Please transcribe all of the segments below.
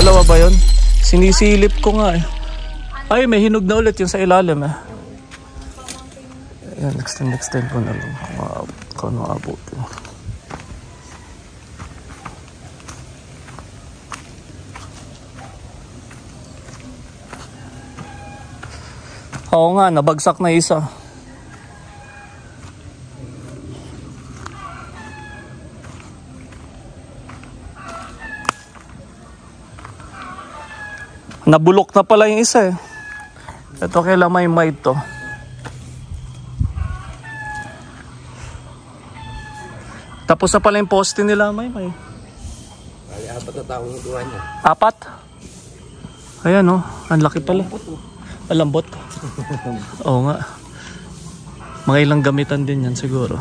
Dalawa ba yun? Sinisilip ko nga eh. Ay, may hinog na ulit yung sa ilalim eh. Ayan, extend ko na lang kung ano abot. Oo nga, nabagsak na isa. Nabulok na pala yung isa eh. Ito kailan may to. Tapos na pala yung poste nila may. Ay, 4 na taong gawa niya. 4? Ayan oh, ang laki pala. Malambot. Oo nga. Mga ilang gamitan din yan siguro.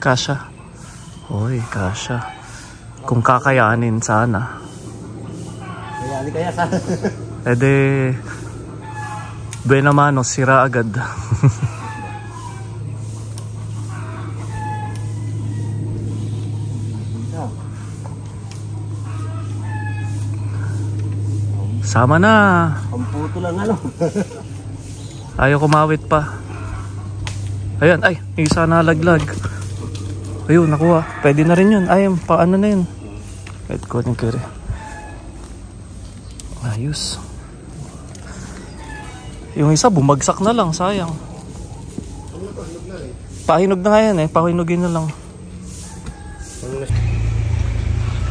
Kasya. Hoy, kasya. Kung kakayanin sana. Kayanin kaya ka. Eh de, buena mano, sira agad. Sama na. Ang puto lang ano. Ayaw kumawit pa. Ayan, ay, isa na laglag. Ayun, nakuha. Pwede na rin yun. Ay, paano na yun? Pwede ko ng kiri. Ayos. Yung isa, bumagsak na lang. Sayang. Pahinog na nga yan eh. Pahinugin na lang.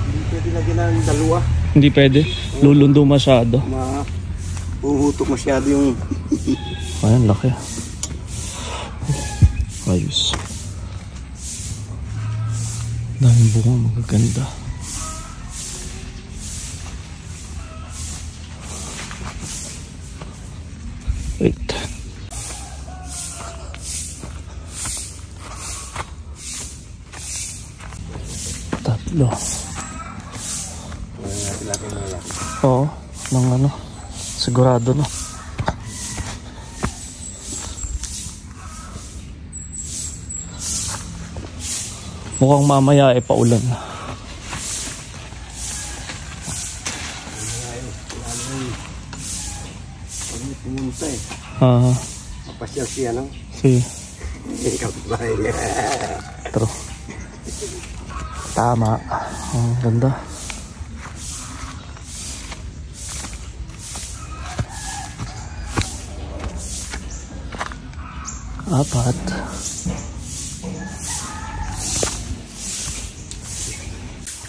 Hindi pwede lagyan ng dalawa. Hindi pwede. Lulundo masyado. Uhutok masyado yung... Ayan, laki. Ayos. Daming bunga, magaganda. Wait. Tatlo. Oo, ng ano, sigurado na. Mukhang mamaya ay paulan. Pumunta eh. Mapasyal siya no? Sige. Ikaw bahay niya. Pero tama. Ang ganda. Apat.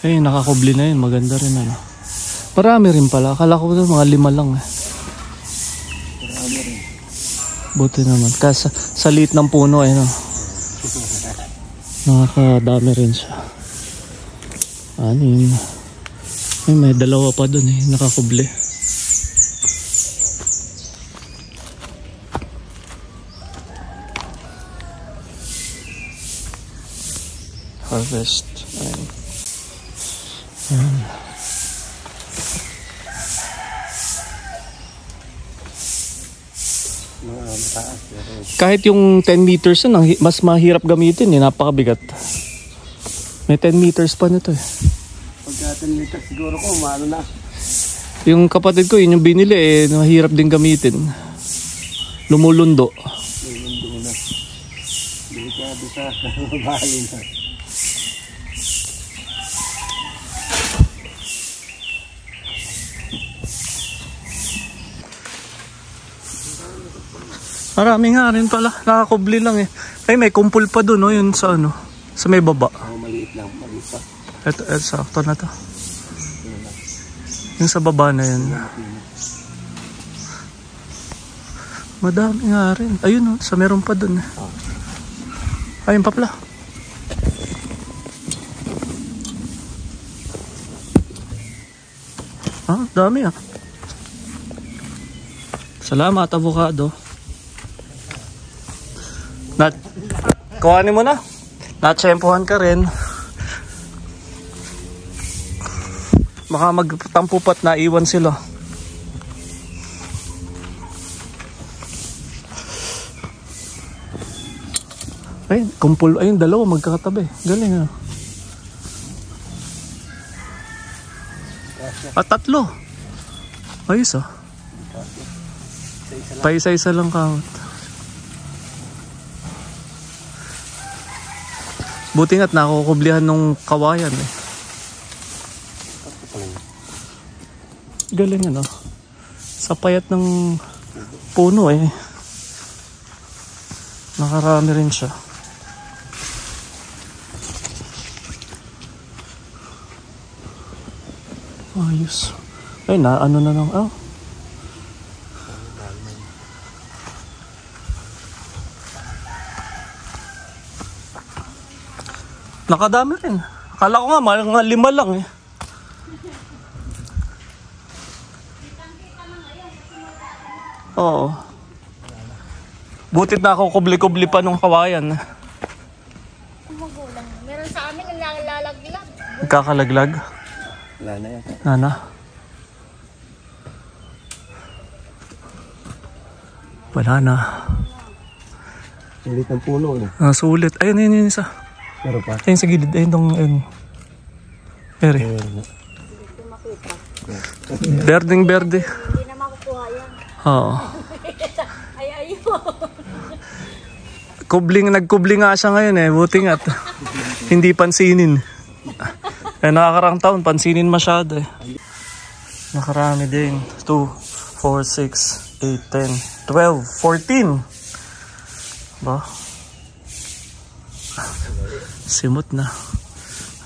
Eh, nakakubli na yun. Maganda rin ano. Marami rin pala. Akala ko mga 5 lang eh. Marami rin. Buti naman. Kasi sa liit ng puno eh no. Nakakadami rin siya. 6. Ay, may 2 pa dun eh. Nakakubli. Harvest. Ayan. Ayan. Kahit yung 10 meters yun, mas mahirap gamitin eh. Napakabigat. May 10 meters pa nito eh. Pagka 10 meters siguro ko, maano na. Yung kapatid ko, yun yung binili eh. Mahirap din gamitin. Lumulundo. Lumulundo na. Delikado sa bahay na. Marami nga rin pala. Nakakubli lang eh. Ay, may kumpul pa dun, no? Yun sa ano. Sa may baba. Oh, maliit lang. Maliit pa. Ito, sakto na to. Yung sa baba na yun. Madami nga rin. Ayun, no? Sa meron pa dun. Ayun pa pala. Ah, dami ah. Salamat, avocado. Kuhanin mo na. Natsempohan ka rin. Baka magtampupat na iwan sila. Ayun, kumpul. Ayun, 2 magkakatabi. Galing ah. At 3. Ayos ah. Pa-isa-isa lang count. Buti nga't nakukublihan nung kawayan eh. Galing ano. Sa payat ng puno eh. Nakarami rin siya. Ayos. Ay na ano na lang. Oh. Nakadami rin. Akala ko nga mga 5 lang eh. Oo. Butit na ako kubli-kubli pa nung kawayan. Magulang. Meron sa amin na nalalaglag. Nagkakalaglag. Wala na yan. Nana. Wala na. Sulit ng puno. Sulit. Ayun, yun isa. Meron pa. Ayun sa gilid. Ayun tong Eri. Berdeng berde. Hindi na makukuha yan. Oo. Ay, ayun. Nagkubling nga siya ngayon eh. Buti nga. Hindi pansinin. Eh nakakarang taon, pansinin masyado eh. Nakarami din. 2, 4, 6, 8, 10, 12, 14. Ba? Simot na.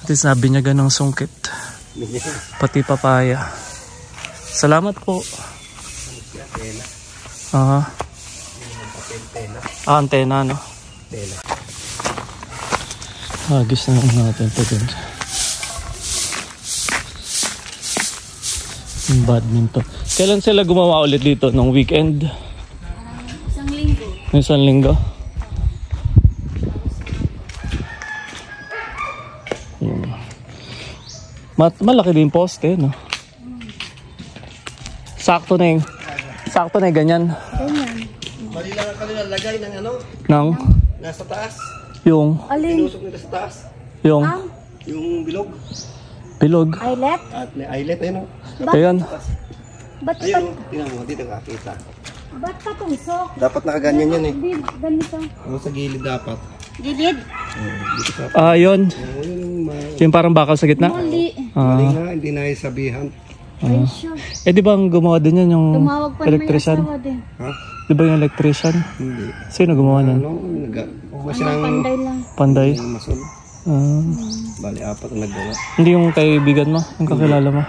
At least nabinyagan ng sungkit. Pati papaya. Salamat po. Antena no? Hagis na lang natin ito din. Badminton. Kailan sila gumawa ulit dito? Nung weekend? Isang linggo. Isang linggo? Malaki din poste, no? Sakto na yung ganyan. Ganyan. Mali lang ang kanila lagay ng ano? Nang? Nasa taas. Yung? Alin? Tinusok nila sa taas. Yung? Yung bilog. Bilog? Eyelet? At may eyelet ayun o. Ayun. Ba't Ayun o. Tingnan mo. Dito kakita. ba't patunsok? Dapat nakaganyan yan eh. Hindi, ganito. O sa gilid dapat. Gilid? Dito sa... Yun. Ayun yung Yung parang bakal sa gitna? Mali. mali nga. Hindi na isabihan. Ay, sure. Eh di ba ang gumawa din yan yung Tumawag pa naman yung electrician? asawa din. Ha? Di ba yung electrician? Hindi. Sino gumawa nun? Ano? Huwag Ano, silang panday lang. Panday? mason. Bali, 4 ang naggawa. Hindi yung kaibigan mo? Yung kakilala mo?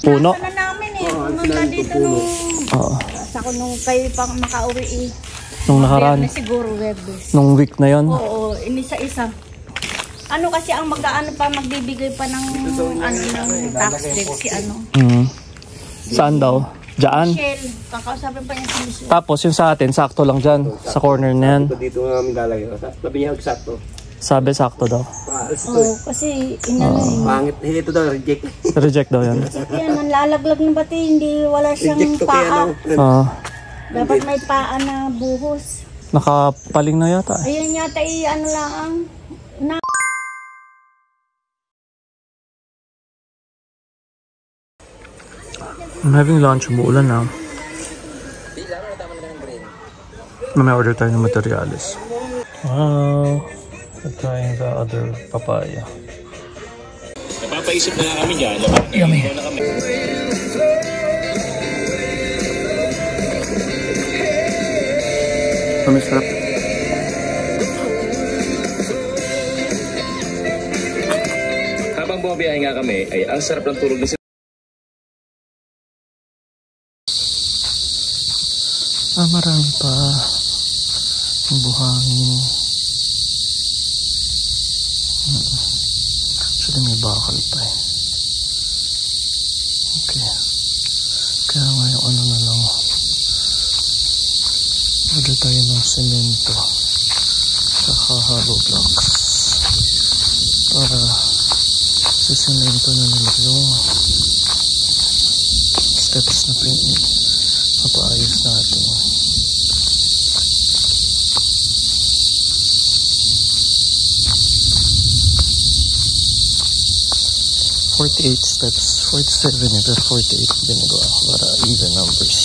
Puno? Nasa na namin eh. Pumunta dito nung... Oo. Sa nung kayo pang makauwi eh. Nung nakaraan? Biyernes siguro, Webes. Nung week na yon? Oo, inisa-isa. Ano kasi ang magbibigay pa ng ng tax deed si ano. Saan daw? Diyan? Michelle, kakausapin pa niya si Michelle. Tapos yung sa atin, sakto lang dyan. Sa corner na yan. Dito nga namin lalagay. Sabi niya eksakto. Sabi sakto daw. Paalis ito Oo, eh. kasi inano eh. Pangit. Ito daw, reject. Reject daw yan. Yan, ang lalaglag ng bati, hindi wala siyang Reject to kaya paa. ano. Dapat may paa na buhos. Nakapaling na yata eh. Ayun yata ano lang na I'm having lunch. Umuulan na. May order tayo ng materials. Wow. I'm trying the other papaya. Napapaisip na nga kami dyan. Yummy. Masarap. Habang bumabiyahe nga kami, ay ang sarap ng tulog na Marami pa. Ang buhangin. Actually, may bakal pa eh. Okay. Kaya ngayon ano na lang. Order tayo ng semento. Saka hollow blocks. Para sa semento na naman yung steps na papaayos natin. 48 steps. 47 eh, pero 48 ginagawa ko para even numbers.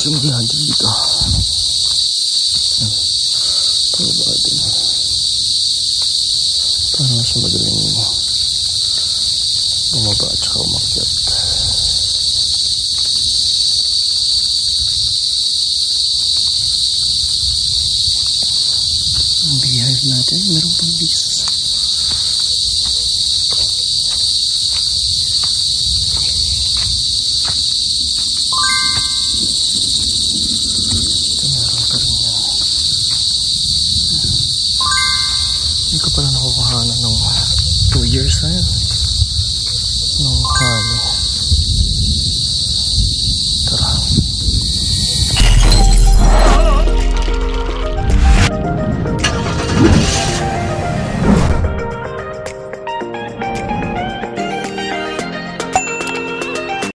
Simula dito. Pababa din. Para mas madaling bumaba at saka umakyat. Ang beehive natin, meron pang bees. Hindi ko pala nakukuhanan ng 2 years na yun. No.